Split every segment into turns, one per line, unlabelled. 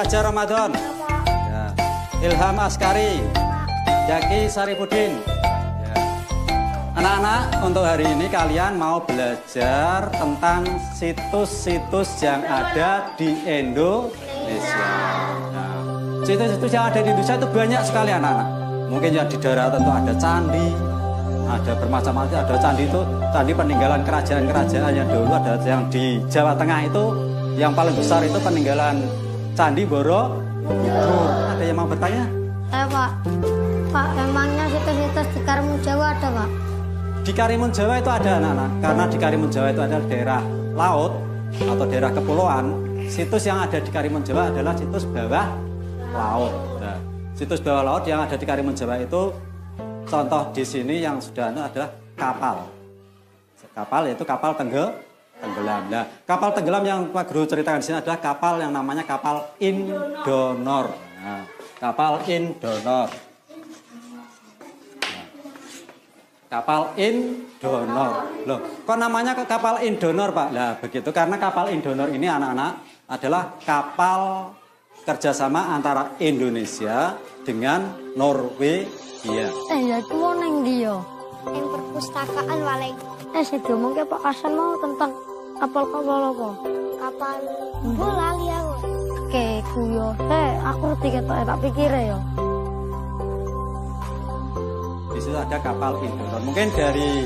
Fajar Ramadan. Ya. Ilham Askari. Jaki Saripudin. Ya. Anak-anak, untuk hari ini kalian mau belajar tentang situs-situs yang ada di Indonesia. Nah, situs-situs yang ada di Indonesia itu banyak sekali anak-anak. Mungkin yang di daerah tentu ada candi, ada bermacam-macam, ada candi itu, candi peninggalan kerajaan-kerajaan yang dulu, ada yang di Jawa Tengah itu, yang paling besar itu peninggalan Candi Borobudur. Ada yang mau bertanya?
Pak, emangnya situs-situs di Karimun Jawa ada, Pak?
Di Karimun Jawa itu ada anak-anak, karena di Karimun Jawa itu adalah daerah laut atau daerah kepulauan. Situs yang ada di Karimun Jawa adalah situs bawah laut. Nah, situs bawah laut yang ada di Karimun Jawa itu, contoh di sini yang sudah adalah kapal. Kapal yaitu kapal tenggelam. Nah, kapal tenggelam yang Pak Guru ceritakan di sini adalah kapal yang namanya kapal Indonor. Nah, kapal Indonor. Nah, kapal Indonor. Loh, kok namanya kapal Indonor, Pak? Nah, begitu karena kapal Indonor ini anak-anak adalah kapal kerjasama antara Indonesia dengan Norwegia.
Ya itu mau neng dia.
Yang perpustakaan paling.
Saya ngomongnya Pak Hasan mau tentang kapal-kapal apa?
Kapal bola liang.
Oke, kuyo. Aku ngerti ketok tak pikir ya.
Di situ ada kapal Indonor. Mungkin dari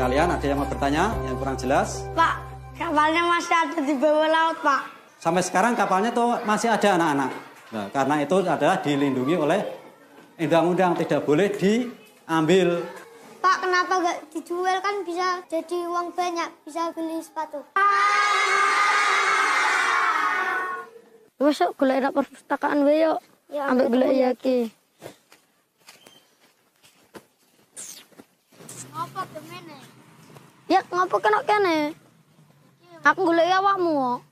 kalian ada yang mau bertanya yang kurang jelas?
Pak, kapalnya masih ada di bawah laut, Pak.
Sampai sekarang kapalnya tuh masih ada anak-anak. Nah, karena itu adalah dilindungi oleh undang-undang, tidak boleh diambil.
Pak, kenapa gak dijual, kan bisa jadi uang banyak, bisa beli sepatu.
Besok golek nak perpustakaan wae yo.
Ya,
Ambek golek ya ki.
Apa kemene?
Ya ngapa kena kene? Aku golek awakmu.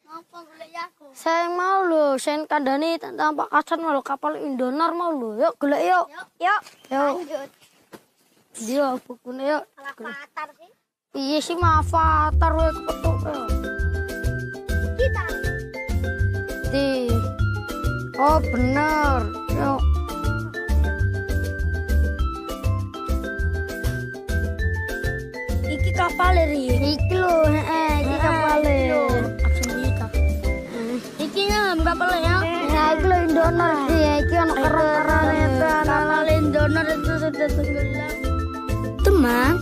Ngapa golek aku?
Saya mau lho, saya kandani tentang Pak Hasan mau kapal Indonor mau lho. Yuk golek yuk.
Yuk,
Yuk.
lanjut.
Dia bukune yuk.
Avatar sih.
Iya sih mah avatar wae kepetuk.
Kita.
Di. Oh bener. Yuk.
Iki kapal ri.
Iki lho, iki kapale.
Iki nyam kapal ya.
Ya iki lho Indonor iki, iki ono keren-keren itu.
Kapal Indonor itu sudah tenggelam.
Teman,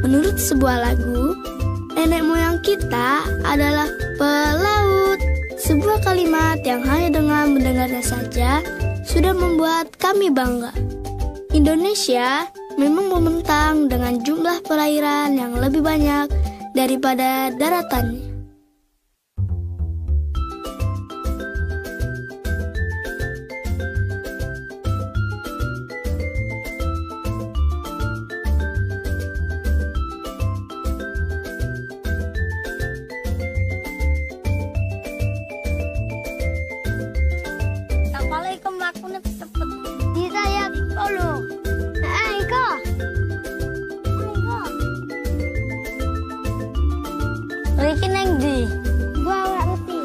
menurut sebuah lagu, nenek moyang kita adalah pelaut. Sebuah kalimat yang hanya dengan mendengarnya saja sudah membuat kami bangga. Indonesia memang membentang dengan jumlah perairan yang lebih banyak daripada daratannya.
Kapal iku mlakune cepet. Kita ya polo. Iko.
Iki neng ndi?
Gua ora ngerti.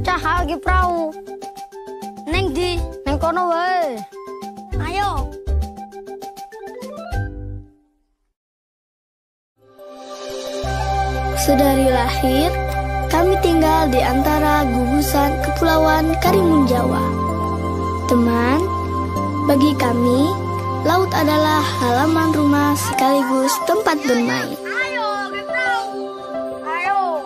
Cah lagi perahu. Neng ndi? Neng kono wae.
Ayo.
Sedari lahir, kami tinggal di antara gugusan kepulauan Karimun Jawa. Teman, bagi kami, laut adalah halaman rumah sekaligus tempat bermain.
Ayo, geprau. Ayo.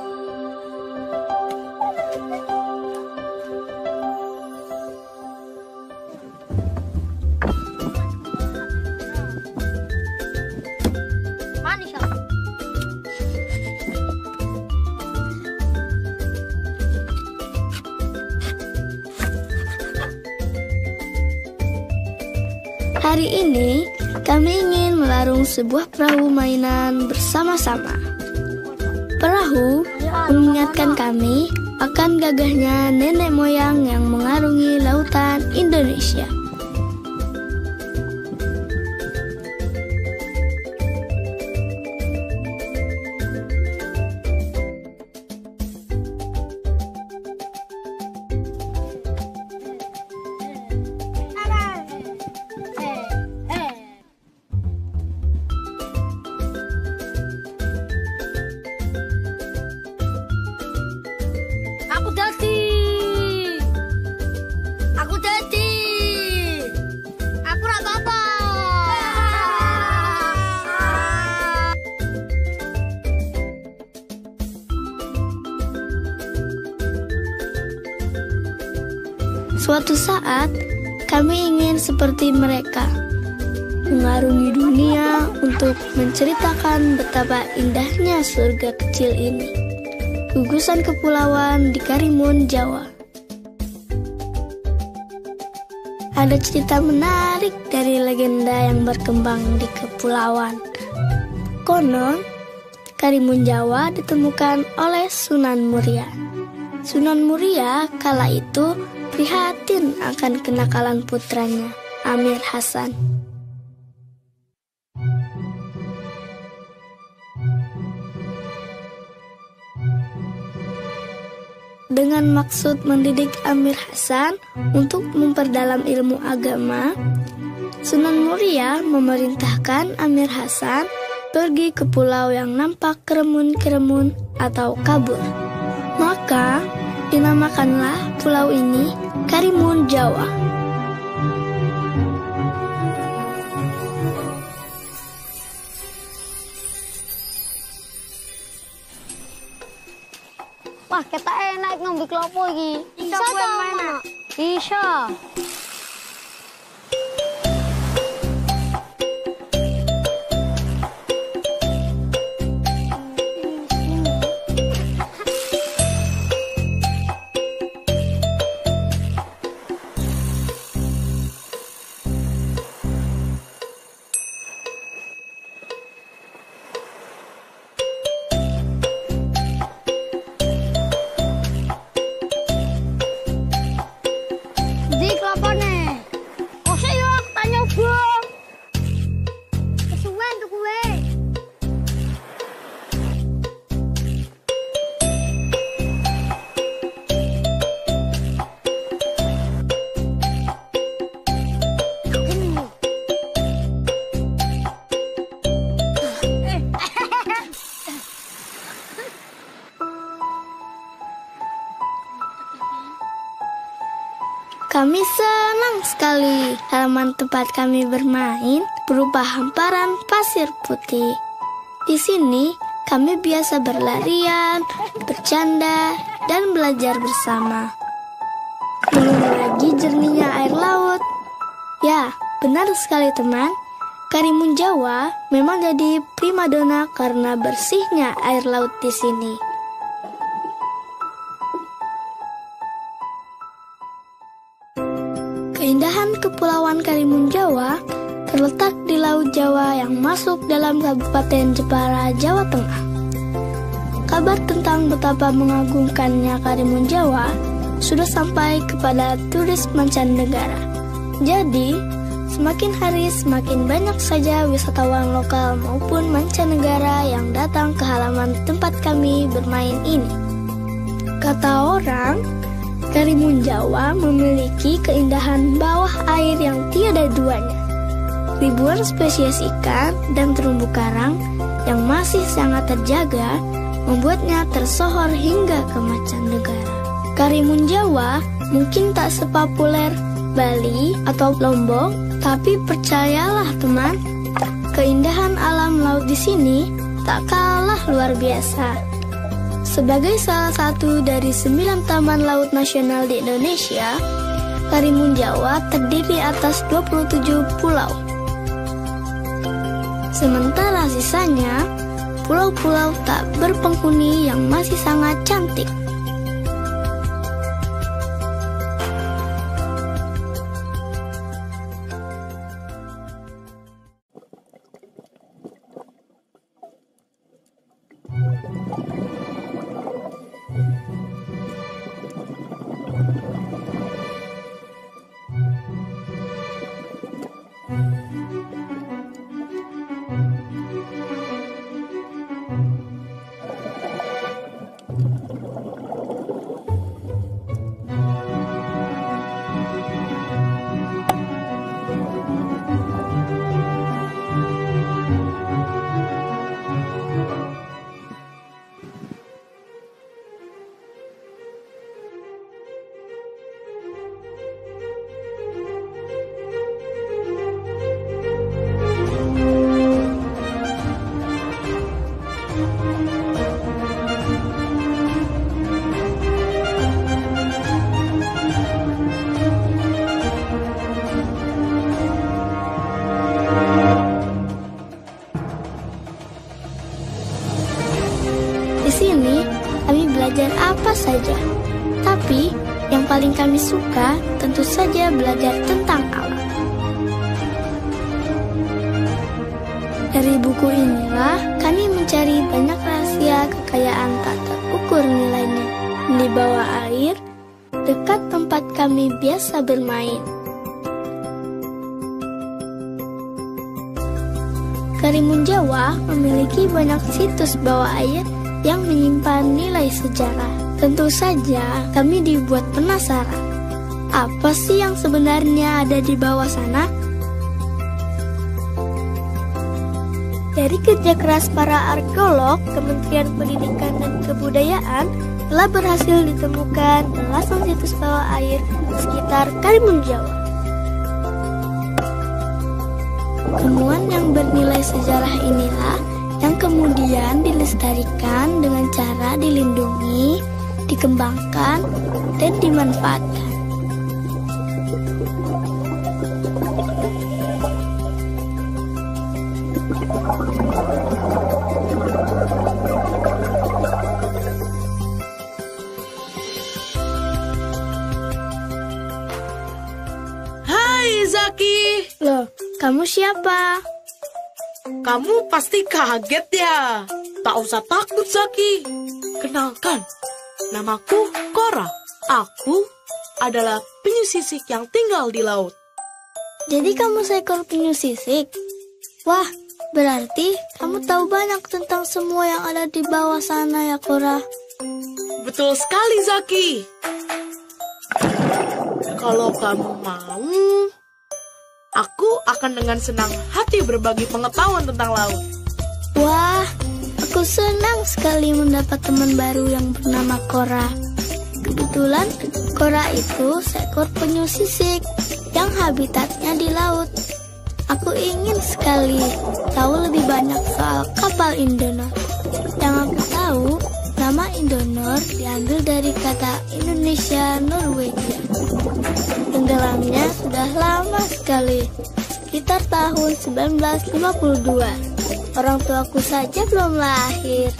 Manis ya?
Hari ini, kami ingin melarung sebuah perahu mainan bersama-sama. Perahu mengingatkan kami akan gagahnya nenek moyang yang mengarungi lautan Indonesia. Suatu saat, kami ingin seperti mereka, mengarungi dunia untuk menceritakan betapa indahnya surga kecil ini. Gugusan kepulauan di Karimun, Jawa. Ada cerita menarik dari legenda yang berkembang di kepulauan. Konon, Karimun Jawa ditemukan oleh Sunan Muria. Sunan Muria kala itu prihatin akan kenakalan putranya, Amir Hasan. Dengan maksud mendidik Amir Hasan untuk memperdalam ilmu agama, Sunan Muria memerintahkan Amir Hasan pergi ke pulau yang nampak keremun-keremun atau kabur. Maka dinamakanlah pulau ini Karimun Jawa.
Wah, kita enak ngombe klopo iki.
Bisa to, Mak?
Bisa.
Di kelopone.
Ose yo tak nyoba.
Kesuwen tuh kue.
Kami senang sekali halaman tempat kami bermain berupa hamparan pasir putih. Di sini kami biasa berlarian, bercanda, dan belajar bersama. Belum lagi jernihnya air laut. Ya, benar sekali teman. Karimun Jawa memang jadi primadona karena bersihnya air laut di sini. Keindahan Kepulauan Karimun Jawa terletak di Laut Jawa yang masuk dalam Kabupaten Jepara, Jawa Tengah. Kabar tentang betapa mengagumkannya Karimun Jawa sudah sampai kepada turis mancanegara. Jadi, semakin hari semakin banyak saja wisatawan lokal maupun mancanegara yang datang ke halaman tempat kami bermain ini. Kata orang, Karimun Jawa memiliki keindahan bawah air yang tiada duanya. Ribuan spesies ikan dan terumbu karang yang masih sangat terjaga membuatnya tersohor hingga ke mancanegara. Karimun Jawa mungkin tak sepopuler Bali atau Lombok, tapi percayalah teman, keindahan alam laut di sini tak kalah luar biasa. Sebagai salah satu dari 9 taman laut nasional di Indonesia, Karimun Jawa terdiri atas 27 pulau. Sementara sisanya, pulau-pulau tak berpenghuni yang masih sangat cantik. ini kami belajar apa saja. Tapi yang paling kami suka tentu saja belajar tentang alam. Dari buku inilah kami mencari banyak rahasia kekayaan tak terukur nilainya di bawah air, dekat tempat kami biasa bermain. Karimun Jawa memiliki banyak situs bawah air yang menyimpan nilai sejarah. Tentu saja kami dibuat penasaran. Apa sih yang sebenarnya ada di bawah sana? Dari kerja keras para arkeolog, Kementerian Pendidikan dan Kebudayaan telah berhasil ditemukan belasan situs bawah air di sekitar Karimun Jawa. Temuan yang bernilai sejarah inilah yang kemudian dilestarikan dengan cara dilindungi, dikembangkan, dan dimanfaatkan.
Hai Zaki.
Loh, kamu siapa?
Kamu pasti kaget ya. Tak usah takut Zaki. Kenalkan, namaku Cora. Aku adalah penyu sisik yang tinggal di laut.
Jadi kamu seekor penyu sisik? Wah, berarti kamu tahu banyak tentang semua yang ada di bawah sana ya, Cora.
Betul sekali Zaki. Kalau kamu mau, aku akan dengan senang hati berbagi pengetahuan tentang laut.
Wah, aku senang sekali mendapat teman baru yang bernama Cora. Kebetulan Cora itu seekor penyu sisik yang habitatnya di laut. Aku ingin sekali tahu lebih banyak soal kapal Indonor. Yang aku tahu, nama Indonor diambil dari kata Indonesia Norwegia. Tenggelamnya sudah lama sekali, sekitar tahun 1952. Orang tuaku saja belum lahir.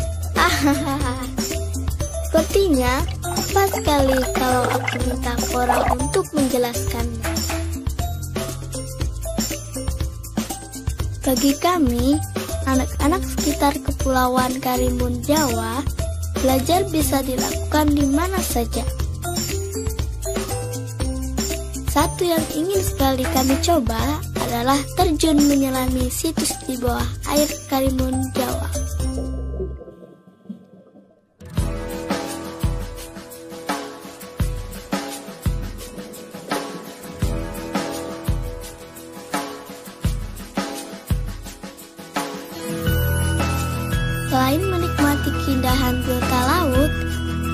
Sepertinya pas sekali kalau aku minta Cora untuk menjelaskannya. Bagi kami, anak-anak sekitar Kepulauan Karimun Jawa, belajar bisa dilakukan di mana saja. Satu yang ingin sekali kami coba adalah terjun menyelami situs di bawah air Karimun Jawa. Selain menikmati keindahan biota laut,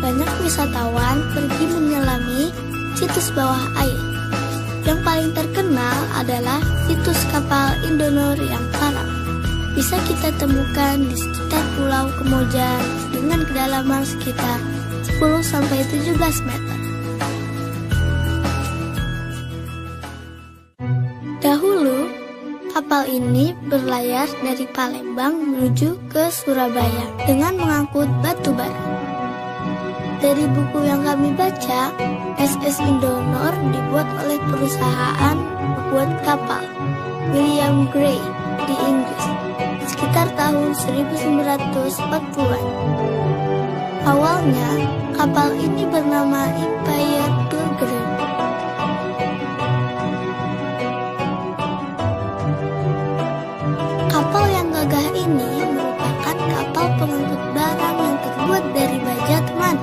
banyak wisatawan pergi menyelami situs bawah air. Yang paling terkenal adalah situs kapal Indonor yang karam. Bisa kita temukan di sekitar Pulau Kemojan dengan kedalaman sekitar 10-17 meter. Dahulu, kapal ini berlayar dari Palembang menuju ke Surabaya dengan mengangkut batu bara. Dari buku yang kami baca, SS Indonor dibuat oleh perusahaan pembuat kapal William Gray di Inggris sekitar tahun 1940-an. Awalnya, kapal ini bernama Empire Pilgrim. Kapal yang gagah ini merupakan kapal pengangkut barang yang terbuat dari baja teman.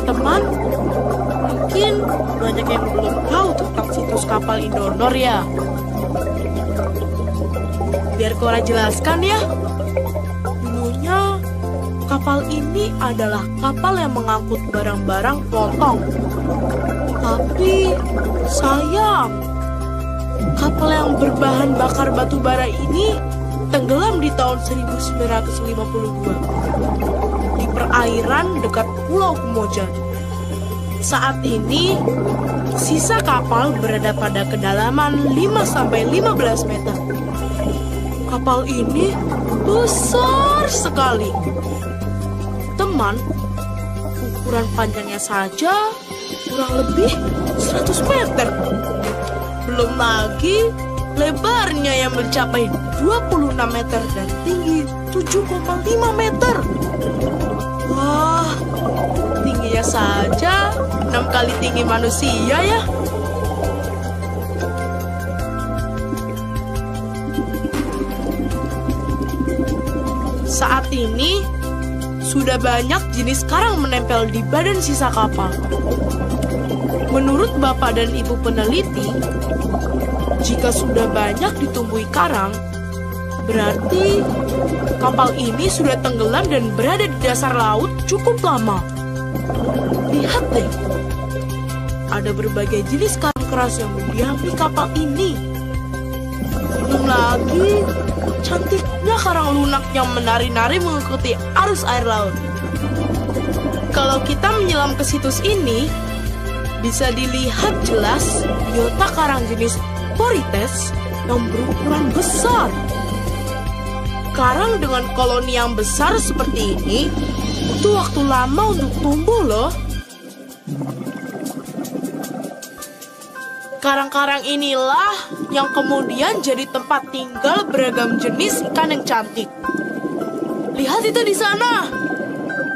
teman-teman, mungkin banyak yang belum tahu tentang situs kapal Indonor ya. Biar Cora jelaskan ya. Dulunya kapal ini adalah kapal yang mengangkut barang-barang potong. Tapi sayang, kapal yang berbahan bakar batu bara ini tenggelam di tahun 1952 di perairan dekat Pulau Kemojan. Saat ini, sisa kapal berada pada kedalaman 5-15 meter. Kapal ini besar sekali. Teman, ukuran panjangnya saja kurang lebih 100 meter. Belum lagi lebarnya yang mencapai 26 meter dan tinggi 7,5 meter. Wah, tingginya saja 6 kali tinggi manusia ya. Saat ini, sudah banyak jenis karang menempel di badan sisa kapal. Menurut Bapak dan Ibu peneliti, jika sudah banyak ditumbuhi karang, berarti kapal ini sudah tenggelam dan berada di dasar laut cukup lama. Lihat deh, ada berbagai jenis karang keras yang mendiami kapal ini. Belum lagi cantiknya karang lunak yang menari-nari mengikuti arus air laut. Kalau kita menyelam ke situs ini, bisa dilihat jelas biota karang jenis Porites yang berukuran besar. Karang dengan koloni yang besar seperti ini butuh waktu lama untuk tumbuh loh. Karang-karang inilah yang kemudian jadi tempat tinggal beragam jenis ikan yang cantik. Lihat itu di sana.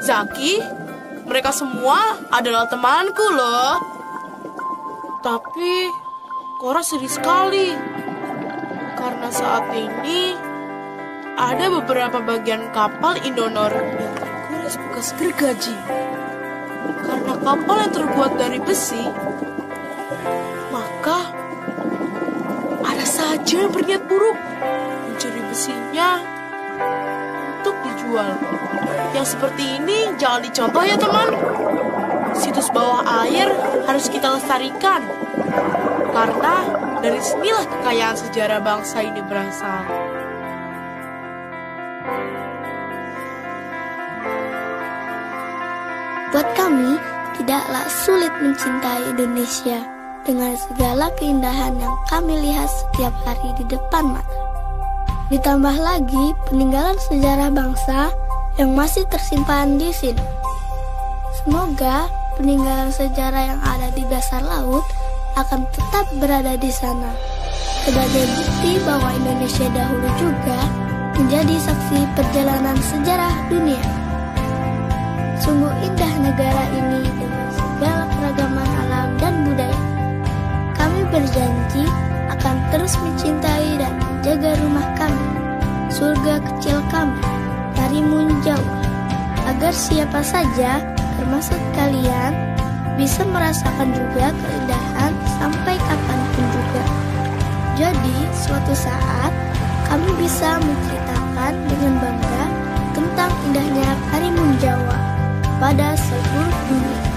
Zaki, mereka semua adalah temanku loh. Tapi Cora sedih sekali karena saat ini ada beberapa bagian kapal Indonor yang terkuras bekas gergaji. Karena kapal yang terbuat dari besi, maka ada saja yang berniat buruk mencuri besinya untuk dijual. Yang seperti ini jangan dicontoh ya teman. Situs bawah air harus kita lestarikan, karena dari sinilah kekayaan sejarah bangsa ini berasal.
Buat kami, tidaklah sulit mencintai Indonesia dengan segala keindahan yang kami lihat setiap hari di depan mata. Ditambah lagi peninggalan sejarah bangsa yang masih tersimpan di sini. Semoga peninggalan sejarah yang ada di dasar laut akan tetap berada di sana, sebagai bukti bahwa Indonesia dahulu juga menjadi saksi perjalanan sejarah dunia. Sungguh indah negara ini dengan segala keragaman alam dan budaya. Kami berjanji akan terus mencintai dan menjaga rumah kami, surga kecil kami, Karimun Jawa, agar siapa saja, termasuk kalian, bisa merasakan juga keindahan sampai kapanpun juga. Jadi, suatu saat kami bisa menceritakan dengan bangga tentang indahnya Karimun Jawa pada seluruh dunia.